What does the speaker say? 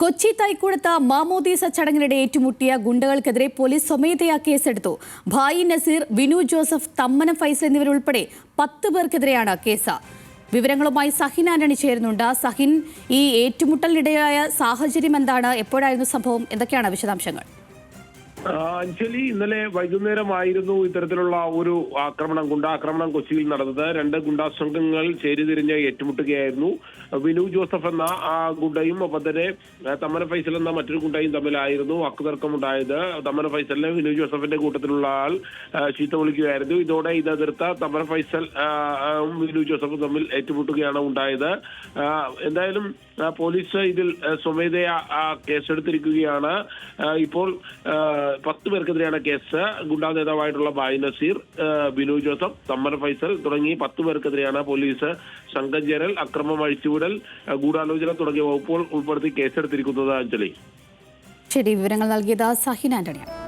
കൊച്ചി തൈക്കുടത്ത് മാമോദീസ ചടങ്ങിനിടെ ഏറ്റുമുട്ടിയ ഗുണ്ടകൾക്കെതിരെ പോലീസ് സ്വമേധയാ കേസെടുത്തു. ഭായി നസീർ, വിനു ജോസഫ്, തമ്മനം ഫൈസൽ എന്നിവരുൾപ്പെടെ 10 പേർക്കെതിരെയാണ് കേസ്. വിവരങ്ങളുമായി സഹിൻ ആന്റണി ചേരുന്നുണ്ട്. സഹിൻ, ഈ ഏറ്റുമുട്ടലിനിടെയായ സാഹചര്യം എന്താണ്? എപ്പോഴായിരുന്നു സംഭവം? എന്തൊക്കെയാണ് വിശദാംശങ്ങൾ? അഞ്ജലി, ഇന്നലെ വൈകുന്നേരമായിരുന്നു ഇത്തരത്തിലുള്ള ഒരു ഗുണ്ടാക്രമണം കൊച്ചിയിൽ നടന്നത്. 2 ഗുണ്ടാ സംഘങ്ങൾ ചേരിതിരിഞ്ഞ് ഏറ്റുമുട്ടുകയായിരുന്നു. വിനു ജോസഫ് എന്ന ആ ഗുണ്ടയും ഒപ്പം തന്നെ തമ്മന ഫൈസൽ എന്ന മറ്റൊരു ഗുണ്ടയും തമ്മിലായിരുന്നു വാക്കുതർക്കമുണ്ടായത്. തമ്മന ഫൈസലിനെ വിനു ജോസഫിന്റെ കൂട്ടത്തിലുള്ള ആൾ ചീത്ത വിളിക്കുകയായിരുന്നു. ഇതോടെ ഇത് എതിർത്ത തമ്മന ഫൈസൽ വിനു ജോസഫും തമ്മിൽ ഏറ്റുമുട്ടുകയാണ് ഉണ്ടായത്. എന്തായാലും പോലീസ് ഇതിൽ സ്വമേധയാ കേസെടുത്തിരിക്കുകയാണ്. ഇപ്പോൾ 10 പേർക്കെതിരെയാണ് കേസ്. ഗുണ്ടാ നേതാവായിട്ടുള്ള ഭായ് നസീർ, ബിനു ജോസഫ്, തമ്മന ഫൈസൽ തുടങ്ങി 10 പേർക്കെതിരെയാണ് പോലീസ് സംഘം ചേരൽ, അക്രമം അഴിച്ചുവിടൽ, ഗൂഢാലോചന തുടങ്ങിയ വകുപ്പുകൾ ഉൾപ്പെടുത്തി കേസെടുത്തിരിക്കുന്നത്. അഞ്ജലി, ശരി, വിവരങ്ങൾ നൽകിയത് സഹിൻ ആന്റണിയാണ്.